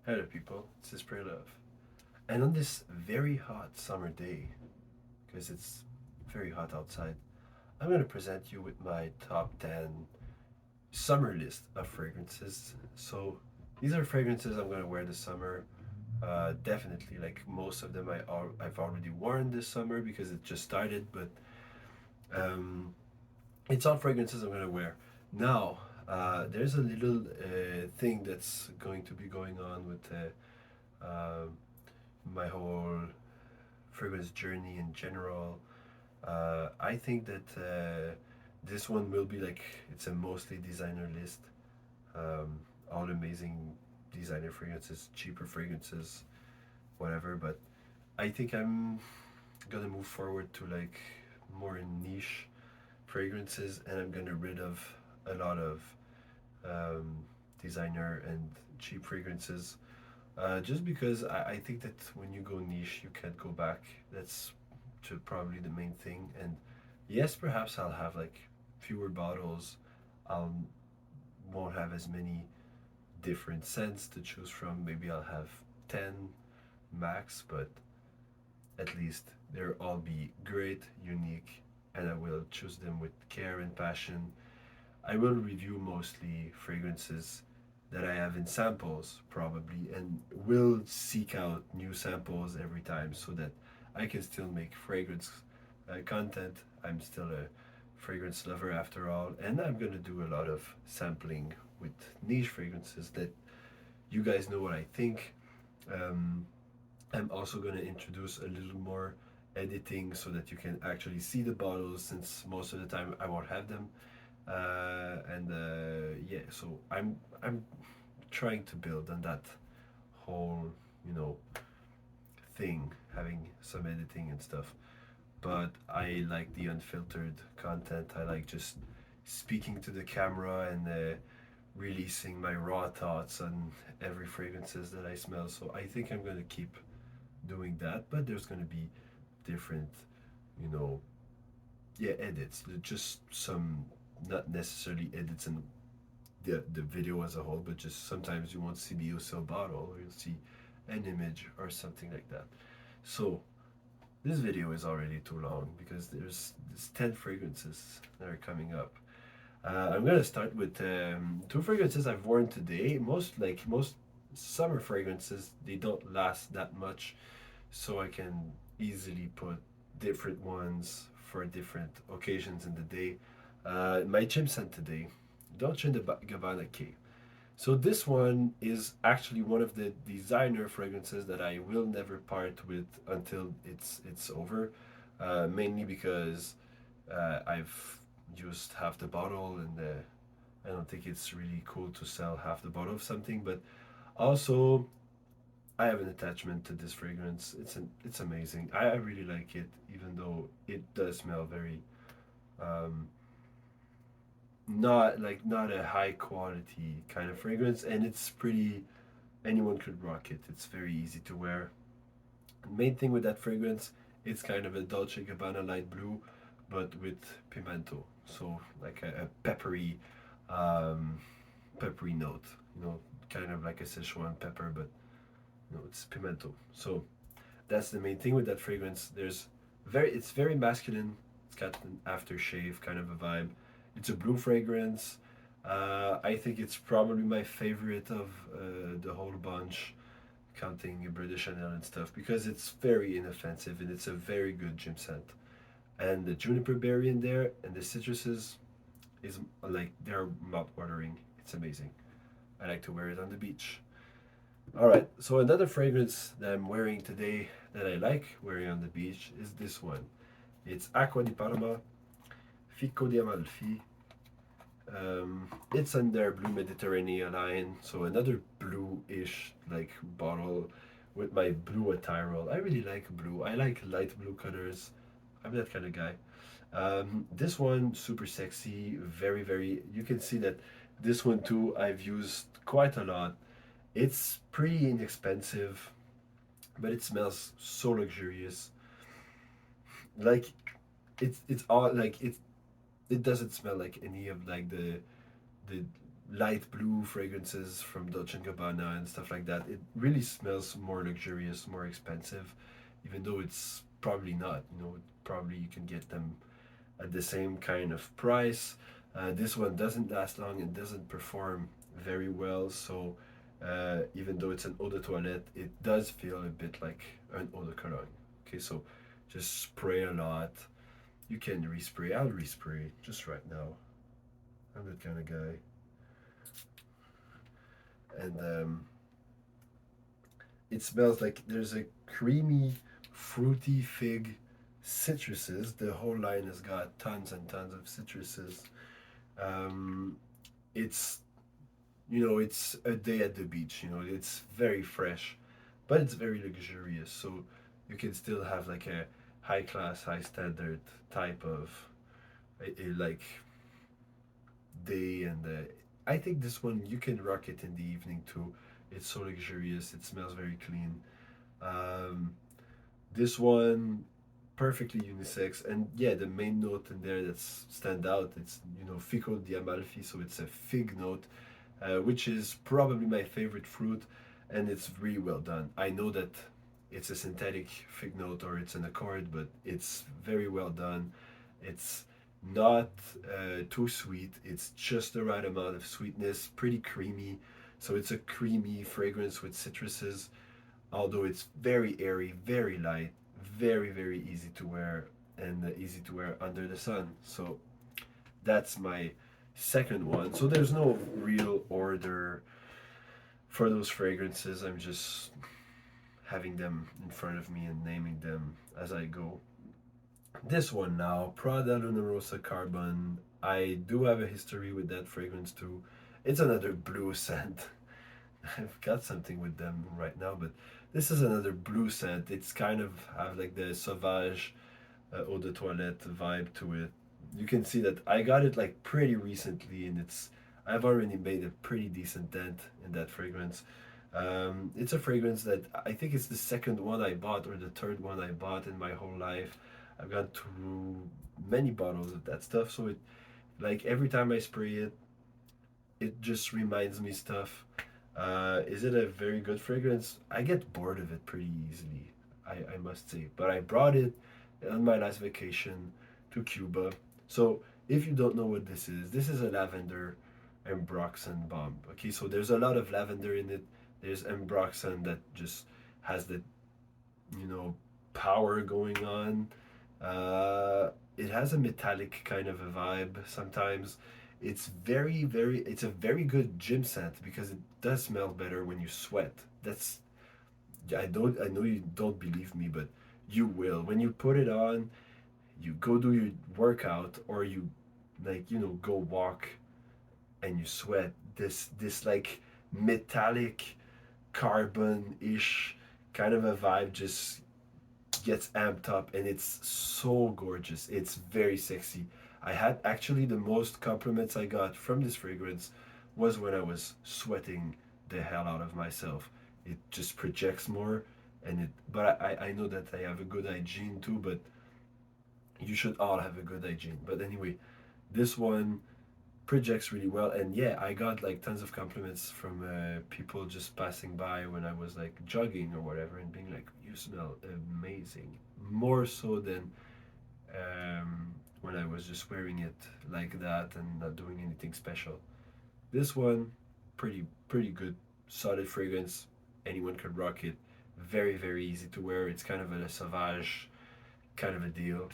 Hello, people. This is Pray Love. And on this very hot summer day, because it's very hot outside, I'm going to present you with my top 10 summer list of fragrances. So these are fragrances I'm going to wear this summer. Definitely, like most of them, I've already worn this summer because it just started, but um, it's all fragrances I'm going to wear. Now, there's a little thing that's going to be going on with my whole fragrance journey in general. I think that this one will be like it's a mostly designer list. All amazing designer fragrances, cheaper fragrances, whatever. But I think I'm gonna move forward to like more niche fragrances, and I'm gonna rid of a lot of um, designer and cheap fragrances. Just because I think that when you go niche, you can't go back. That's probably the main thing. And yes, perhaps I'll have like fewer bottles. I won't have as many different scents to choose from. Maybe I'll have 10 max, but at least they'll all be great, unique, and I will choose them with care and passion. I will review mostly fragrances that I have in samples, probably, and will seek out new samples every time so that I can still make fragrance content. I'm still a fragrance lover after all, and I'm gonna do a lot of sampling with niche fragrances that you guys know what I think. Um, I'm also gonna introduce a little more editing so that you can actually see the bottles since most of the time I won't have them and yeah, so I'm trying to build on that whole you know thing, having some editing and stuff. But I like the unfiltered content. I like just speaking to the camera and releasing my raw thoughts on every fragrances that I smell. So I think I'm gonna keep doing that. But there's gonna be different, you know, yeah, edits. Just some, not necessarily edits in the video as a whole, but just sometimes you won't see the USL bottle or you'll see an image or something like that. So this video is already too long because there's 10 fragrances that are coming up. I'm gonna start with two fragrances I've worn today. Most summer fragrances, they don't last that much, so I can easily put different ones for different occasions in the day. My gym scent today, Dolce and Gabbana K. So this one is actually one of the designer fragrances that I will never part with until it's over. Mainly because I've used half the bottle and I don't think it's really cool to sell half the bottle of something. But also I have an attachment to this fragrance. It's amazing. I really like it, even though it does smell very um, not a high quality kind of fragrance, and it's pretty. Anyone could rock it. It's very easy to wear. The main thing with that fragrance, it's kind of a Dolce Gabbana light blue, but with pimento. So like a um, peppery note. You know, kind of like a Szechuan pepper, but it's pimento. So that's the main thing with that fragrance. It's very masculine. It's got an aftershave kind of a vibe. It's a blue fragrance. I think it's probably my favorite of the whole bunch, counting British Chanel and stuff, because it's very inoffensive and it's a very good gym scent. And the juniper berry in there and the citruses is like they're mouth watering. It's amazing. I like to wear it on the beach. All right, so another fragrance that I'm wearing today that I like wearing on the beach is this one. It's Acqua di Parma Fico di Amalfi. It's in their Blue Mediterranean line, so another blue-ish like bottle with my blue attire. I really like blue. I like light blue colors. I'm that kind of guy. This one super sexy, very very. You can see that this one too. I've used quite a lot. It's pretty inexpensive, but it smells so luxurious. Like it's all like it doesn't smell like any of like the light blue fragrances from Dolce& and Gabbana and stuff like that. It really smells more luxurious, more expensive, even though it's probably not. You know, probably you can get them at the same kind of price. This one doesn't last long and doesn't perform very well. So even though it's an eau de toilette, it does feel a bit like an eau de cologne. Okay, so just spray a lot. You can respray. I'll respray just right now. I'm that kind of guy. And it smells like there's a creamy, fruity fig citruses. The whole line has got tons and tons of citruses. Um, it's it's a day at the beach. It's very fresh, but it's very luxurious. So you can still have like a high class, high standard type of like day. And I think this one you can rock it in the evening too. It's so luxurious. It smells very clean. Um, this one perfectly unisex, and yeah, the main note in there that's stand out, it's fico di amalfi, so it's a fig note, which is probably my favorite fruit, and it's really well done. I know that it's a synthetic fig note or it's an accord, but it's very well done. It's not too sweet. It's just the right amount of sweetness, pretty creamy. So it's a creamy fragrance with citruses, although it's very airy, very light, very, very easy to wear, and easy to wear under the sun. So that's my second one. So there's no real order for those fragrances. I'm just having them in front of me and naming them as I go. This one now, Prada Luna Rosa Carbon. I do have a history with that fragrance too. It's another blue scent. I've got something with them right now, but this is another blue scent. It's kind of have like the Sauvage eau de toilette vibe to it. You can see that I got it like pretty recently, and I've already made a pretty decent dent in that fragrance. It's a fragrance that I think it's the second one I bought or the third one I bought in my whole life. I've gone through many bottles of that stuff, so it like every time I spray it, it just reminds me stuff. Is it a very good fragrance? I get bored of it pretty easily, I must say. But I brought it on my last vacation to Cuba. So if you don't know what this is a lavender ambroxan bomb. Okay, so there's a lot of lavender in it. There's ambroxan that just has the you know power going on. It has a metallic kind of a vibe sometimes. It's a very good gym scent because it does smell better when you sweat. That's I know you don't believe me, but you will. When you put it on, you go do your workout or you go walk and you sweat. This like metallic carbon-ish kind of a vibe just gets amped up, and it's so gorgeous. It's very sexy. I had actually the most compliments I got from this fragrance was when I was sweating the hell out of myself. It just projects more, and but I know that I have a good hygiene too, but you should all have a good hygiene. But anyway, this one projects really well, and yeah, I got like tons of compliments from people just passing by when I was like jogging or whatever, and being like, you smell amazing, more so than when I was just wearing it like that and not doing anything special. This one, pretty good, solid fragrance. Anyone can rock it. Very, very easy to wear. It's kind of a sauvage kind of a deal.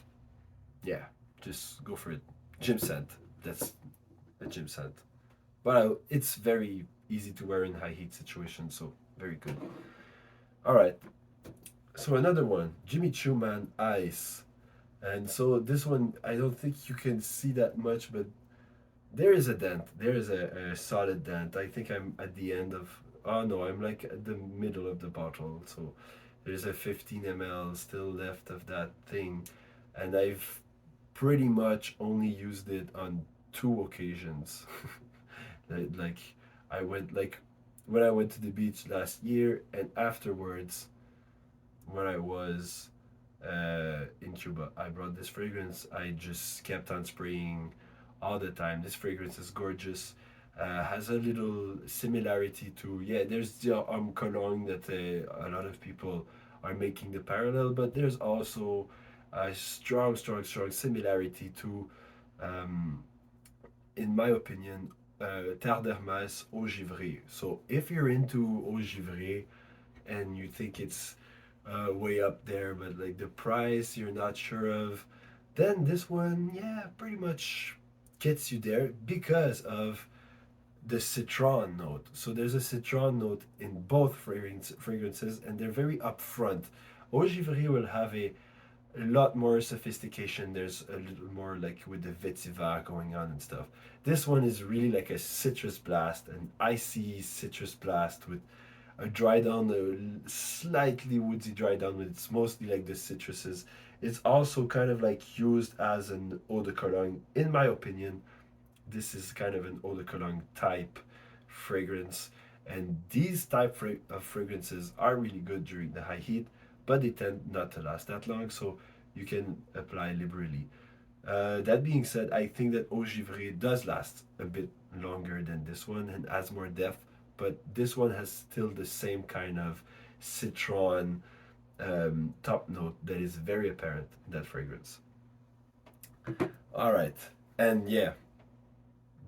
Yeah, just go for it. Gym scent. That's a gym scent. But it's very easy to wear in high heat situations, so very good. All right. So another one, Jimmy Choo Man Ice. And so this one, I don't think you can see that much, but there is a dent. There is a solid dent. I think I'm at the end of. Oh no, I'm like at the middle of the bottle. So there's a 15 ml still left of that thing, and I've pretty much only used it on two occasions. Like I went like when I went to the beach last year, and afterwards when I was in Cuba, I brought this fragrance. I just kept on spraying all the time. This fragrance is gorgeous. has a little similarity to, yeah, there's the cologne that a lot of people are making the parallel, but there's also a strong similarity to, um, in my opinion, Terre d'Hermès Eau Givrée. So if you're into Eau Givrée and you think it's way up there, but like the price you're not sure of, then this one, yeah, pretty much gets you there because of the citron note. So there's a citron note in both fragrances, and they're very upfront. Eau Givrée will have a lot more sophistication. There's a little more like with the vetiver going on and stuff. This one is really like a citrus blast, an icy citrus blast with a dry down, a slightly woodsy dry down, but it's mostly like the citruses. It's also kind of like used as an eau de cologne, in my opinion. This is kind of an eau de cologne type fragrance, and these of fragrances are really good during the high heat, but they tend not to last that long, so you can apply liberally. That being said, I think that Eau Givrée does last a bit longer than this one and has more depth, but this one has still the same kind of citron top note that is very apparent in that fragrance. All right, and yeah,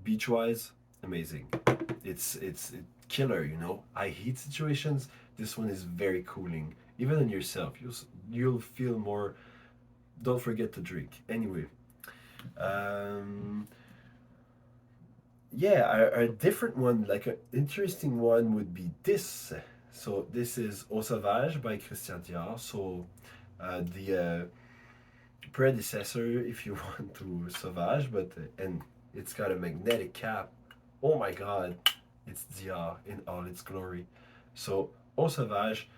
beach wise, amazing. It's killer, you know. High heat situations. This one is very cooling. Even on yourself, you'll feel more. Don't forget to drink. Anyway, um, yeah, a different one, like an interesting one, would be this. So this is Eau Sauvage by Christian Dior. So the predecessor, if you want, to Sauvage, but and it's got a magnetic cap. Oh my God, it's Dior in all its glory. So Eau Sauvage,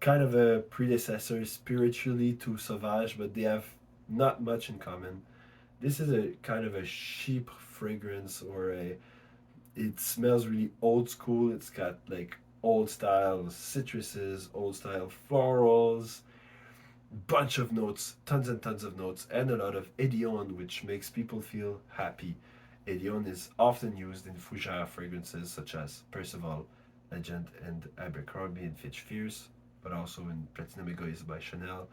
kind of a predecessor spiritually to Sauvage, but they have not much in common. This is a kind of a cheap fragrance, or a, it smells really old school. It's got like old style citruses, old style florals, bunch of notes, tons and tons of notes, and a lot of Edion, which makes people feel happy. Edion is often used in fougere fragrances such as Percival, Legend, and Abercrombie and Fitch Fierce, but also in Platinum Egoist by Chanel.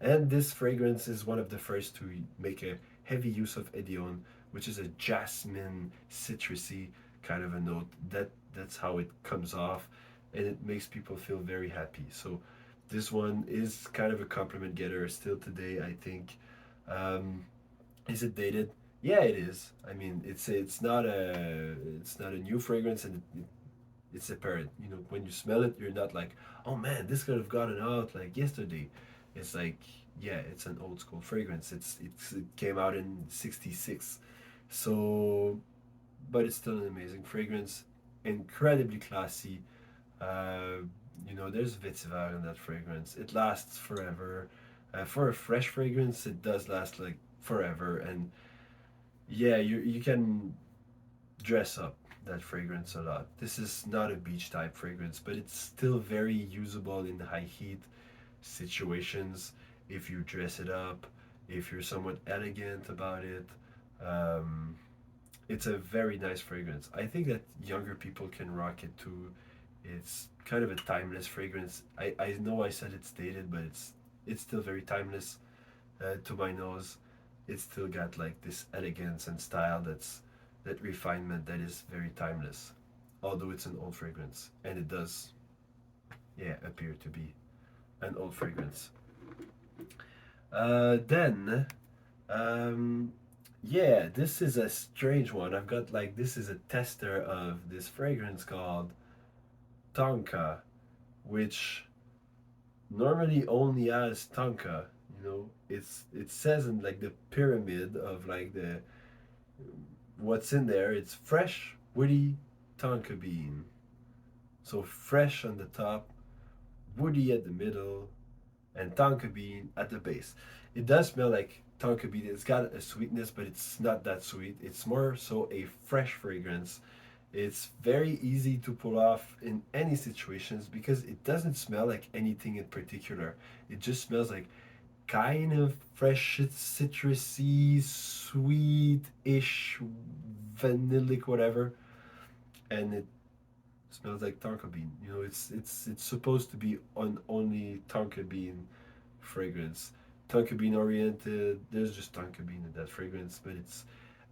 And this fragrance is one of the first to make a heavy use of Edion, which is a jasmine, citrusy kind of a note. That's how it comes off, and it makes people feel very happy. So this one is kind of a compliment getter still today, I think. Um, is it dated? Yeah, it is. I mean, it's not a new fragrance, and it's apparent. You know, when you smell it, you're not like, oh man, this could have gotten out like yesterday. It's like, yeah, it's an old school fragrance. It came out in '66, so but it's still an amazing fragrance, incredibly classy. uh, you know, there's vetiver in that fragrance. It lasts forever. For a fresh fragrance, it does last like forever. And yeah, you can dress up that fragrance a lot. This is not a beach type fragrance, but it's still very usable in high heat situations if you dress it up, if you're somewhat elegant about it. Um, it's a very nice fragrance. I think that younger people can rock it too. It's kind of a timeless fragrance. I know I said it's dated, but it's still very timeless to my nose. It's still got like this elegance and style, that refinement that is very timeless. Although it's an old fragrance, and it does, yeah, appear to be an old fragrance. Then, um, yeah, this is a strange one. I've got like, this is a tester of this fragrance called Tonka, which normally only has Tonka. You know, it says in like the pyramid of like the what's in there. It's fresh, woody Tonka bean. So fresh on the top, woody at the middle, and tonka bean at the base. It does smell like tonka bean. It's got a sweetness, but it's not that sweet. It's more so a fresh fragrance. It's very easy to pull off in any situations because it doesn't smell like anything in particular. It just smells like kind of fresh, citrusy, sweet-ish, vanillic, whatever. and it smells like tonka bean. You know, it's supposed to be on only tonka bean fragrance. Tonka bean oriented. There's just tonka bean in that fragrance, but it's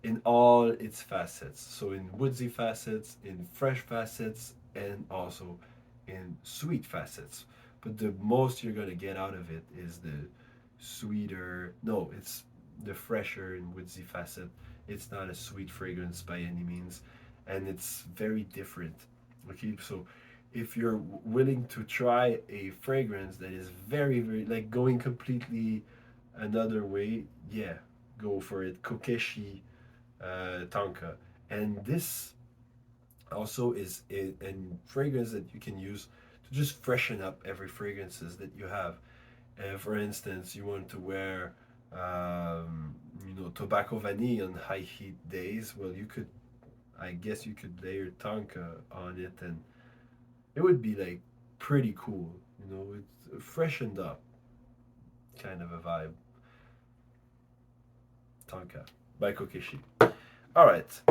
in all its facets. So in woodsy facets, in fresh facets, and also in sweet facets. But the most you're gonna get out of it is the sweeter. No, it's the fresher and woodsy facet. It's not a sweet fragrance by any means, and it's very different. Okay, so if you're willing to try a fragrance that is very like going completely another way, yeah, go for it. Kokeshi Tonka, and this also is a fragrance that you can use to just freshen up every fragrances that you have. For instance, you want to wear, tobacco vanille on high heat days. Well, you could, I guess, you could layer tonka on it, and it would be like pretty cool. You know, it's freshened up kind of a vibe. Tonka by Kokeshi. All right,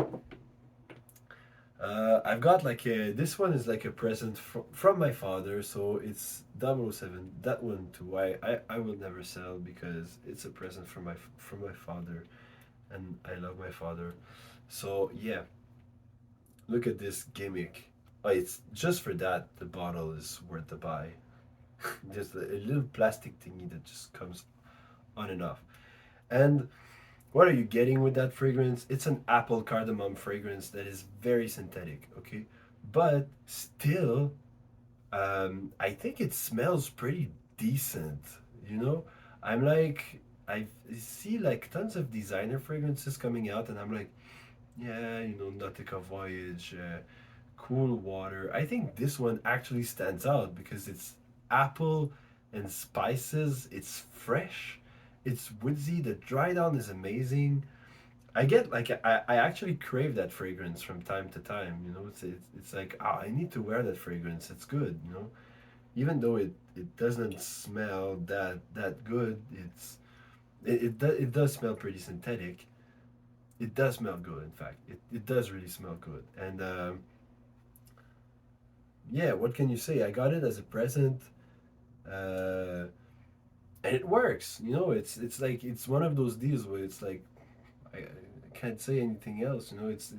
I've got like a this one is like a present from my father, so it's 007. That one too. I will never sell because it's a present from my father, and I love my father. So yeah, look at this gimmick. Oh, it's just for that the bottle is worth the buy. Just a little plastic thingy that just comes on and off. And what are you getting with that fragrance? It's an apple cardamom fragrance that is very synthetic, okay? But still, I think it smells pretty decent, you know? I'm like, I see like tons of designer fragrances coming out, and I'm like, yeah, Nautica Voyage, Cool Water. I think this one actually stands out because it's apple and spices, it's fresh, it's woodsy, the dry down is amazing. I get like I actually crave that fragrance from time to time. It's like I need to wear that fragrance. It's good. Even though it doesn't smell that good. It does smell pretty synthetic. It does smell good. In fact, it does really smell good. And yeah, what can you say? I got it as a present, uh, and it works. It's like it's one of those deals where it's like I can't say anything else. It's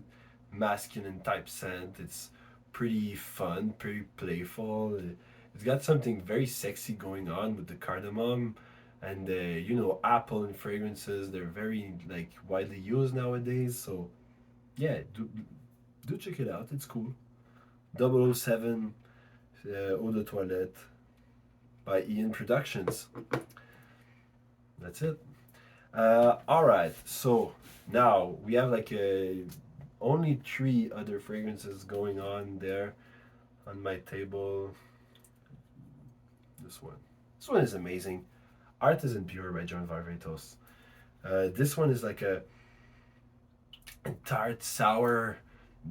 masculine type scent. It's pretty fun, pretty playful. It's got something very sexy going on with the cardamom and apple and fragrances. They're very like widely used nowadays. So yeah, do check it out. It's cool. 007 Eau de Toilette by Ian Productions. That's it. All right. So now we have like only three other fragrances going on there on my table. This one. This one is amazing. Artisan Pure by John Varvatos. This one is like a tart, sour,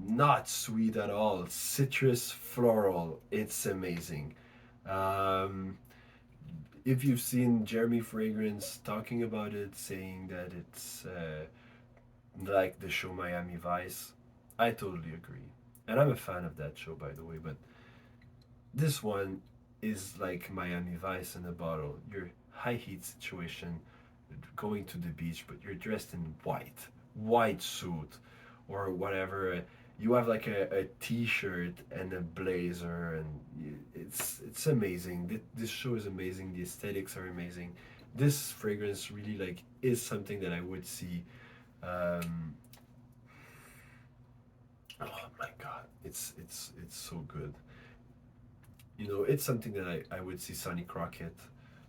not sweet at all. Citrus, floral. It's amazing. Um, if you've seen Jeremy Fragrance talking about it, saying that it's like the show Miami Vice, I totally agree. And I'm a fan of that show, by the way, but this one is like Miami Vice in a bottle. Your high heat situation, going to the beach, but you're dressed in white suit, or whatever. You have like a t-shirt and a blazer, and it's amazing. This show is amazing. The aesthetics are amazing. This fragrance really like is something that I would see. Um, oh my god, it's so good. It's something that I would see Sonny Crockett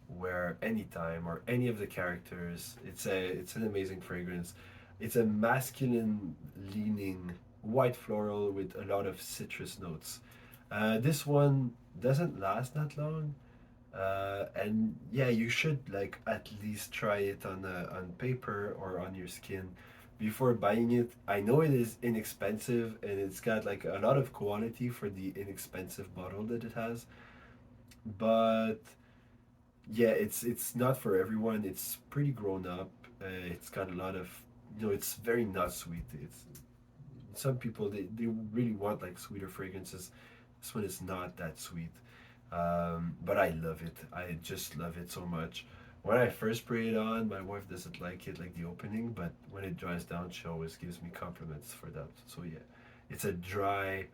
wear anytime or any of the characters. It's an amazing fragrance. It's a masculine leaning white floral with a lot of citrus notes. This one doesn't last that long. And yeah, you should like at least try it on paper or on your skin before buying it. I know it is inexpensive and it's got like a lot of quality for the inexpensive bottle that it has, but yeah, it's not for everyone. It's pretty grown up. It's got a lot of it's very not sweet. some people they really want like sweeter fragrances. This one is not that sweet. But I love it. I just love it so much. When I first spray it on, my wife doesn't like it, like the opening, but when it dries down, she always gives me compliments for that. So yeah, it's a dry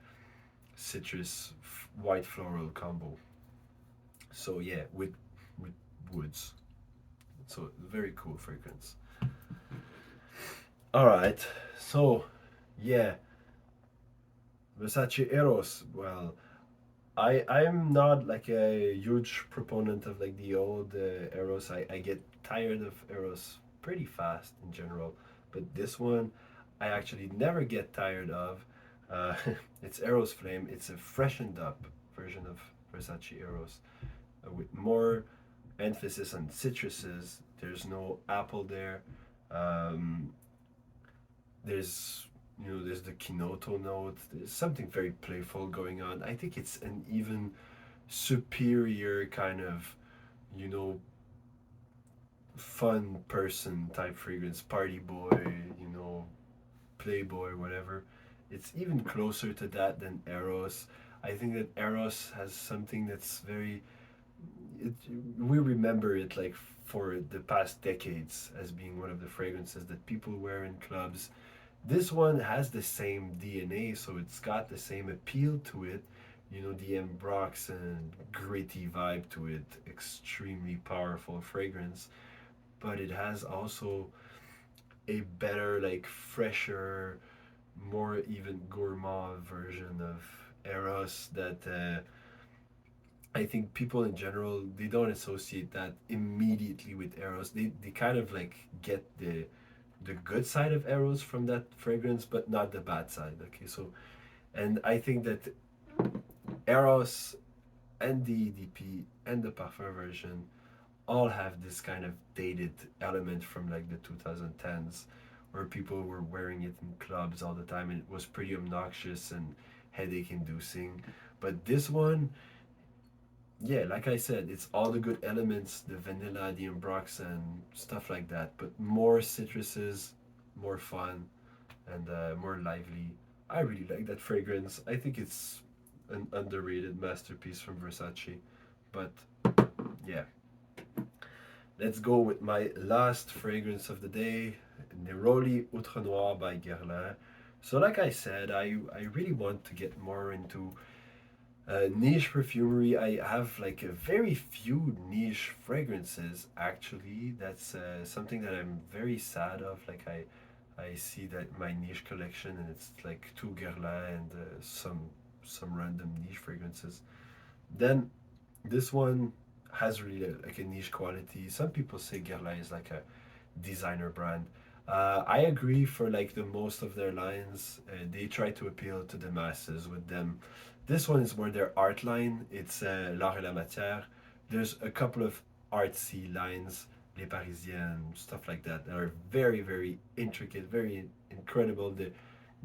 citrus white floral combo. So yeah, with woods. So very cool fragrance. All right. So yeah, Versace Eros. Well, I'm not like a huge proponent of like the old Eros. I get tired of Eros pretty fast in general, but this one I actually never get tired of. Uh, it's Eros Flame. It's a freshened up version of Versace Eros with more emphasis on citruses. There's no apple there. Um, there's there's the Kinoto note. There's something very playful going on. I think it's an even superior kind of you know fun person type fragrance, party boy, playboy, whatever. It's even closer to that than Eros. I think that Eros has something that's very it, we remember it like for the past decades as being one of the fragrances that people wear in clubs. This one has the same DNA, so it's got the same appeal to it. The Ambroxan gritty vibe to it, extremely powerful fragrance, but it has also a better, like fresher, more even gourmand version of Eros that I think people in general they don't associate that immediately with Eros. They kind of like get the good side of Eros from that fragrance, but not the bad side. Okay, so and I think that Eros and the EDP and the Parfum version all have this kind of dated element from like the 2010s where people were wearing it in clubs all the time and it was pretty obnoxious and headache inducing. But this one, yeah, like I said, it's all the good elements, the vanilla, the ambroxan, stuff like that, but more citruses, more fun, and more lively. I really like that fragrance. I think it's an underrated masterpiece from Versace. But yeah, let's go with my last fragrance of the day, Neroli Outre Noir by Guerlain. So, like I said, I really want to get more into niche perfumery. I have like a very few niche fragrances actually. That's something that I'm very sad of. Like I see that my niche collection and it's like two Guerlain and some random niche fragrances. Then this one has really like a niche quality. Some people say Guerlain is like a designer brand. I agree for like the most of their lines. They try to appeal to the masses with them. This one is more their art line. It's L'Art et la Matière. There's a couple of artsy lines, Les Parisiennes, stuff like that, that are very, very intricate, very incredible.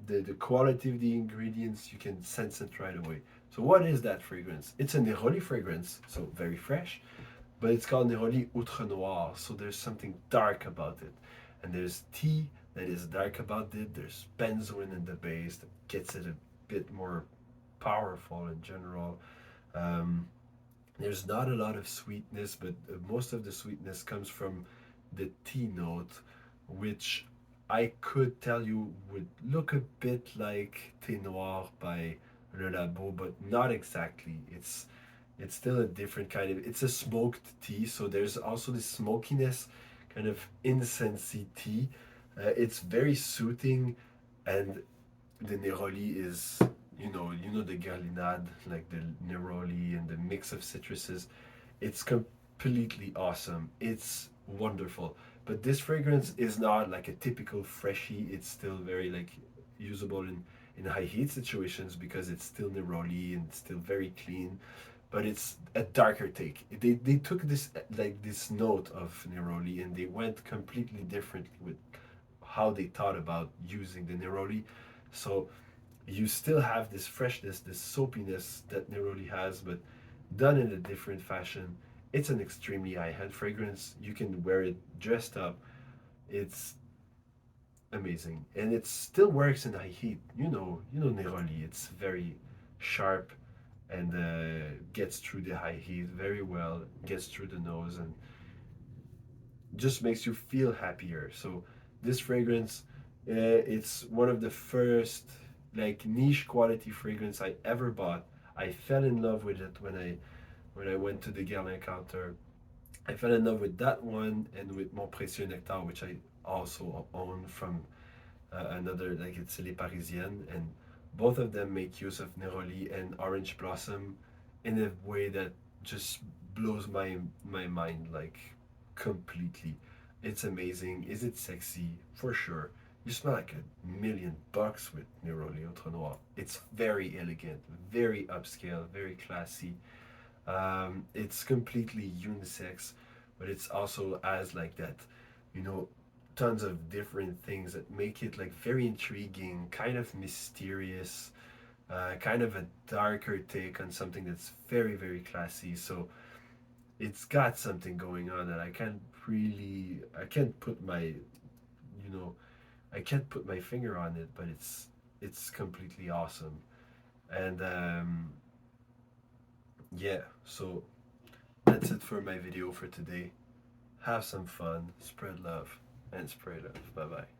The quality of the ingredients, you can sense it right away. So, what is that fragrance? It's a Neroli fragrance, so very fresh, but it's called Neroli Outre Noir, so there's something dark about it. And there's tea that is dark about it, there's benzoin in the base that gets it a bit more powerful in general. Um, there's not a lot of sweetness, but most of the sweetness comes from the tea note, which I could tell you would look a bit like Thé Noir by Le Labo, but not exactly. It's still a different kind of. It's a smoked tea, so there's also this smokiness, kind of incensey tea. It's very soothing, and the Neroli is the Garlinade, like the Neroli and the mix of citruses. It's completely awesome. It's wonderful. But this fragrance is not like a typical freshie. It's still very like usable in high heat situations because it's still Neroli and it's still very clean. But it's a darker take. They took this like this note of Neroli and they went completely differently with how they thought about using the Neroli. So you still have this freshness, this soapiness that Neroli has, but done in a different fashion. It's an extremely high-end fragrance. You can wear it dressed up. It's amazing, and it still works in high heat. Neroli. It's very sharp and gets through the high heat very well. Gets through the nose and just makes you feel happier. So this fragrance, it's one of the first like niche quality fragrance I ever bought. I fell in love with it when I went to the Guerlain counter. I fell in love with that one and with Mon Précieux Nectar, which I also own from another, like it's Les Parisiennes, and both of them make use of Neroli and Orange Blossom in a way that just blows my mind like completely. It's amazing. Is it sexy? For sure. You smell like $1,000,000 with Neroli Outre Noir. It's very elegant, very upscale, very classy. It's completely unisex, but it's also as like that, you know, tons of different things that make it like very intriguing, kind of mysterious, kind of a darker take on something that's very, very classy. So it's got something going on that I can't put know, I can't put my finger on it, but it's completely awesome. And yeah, so that's it for my video for today. Have some fun, spread love, and spray love. Bye bye.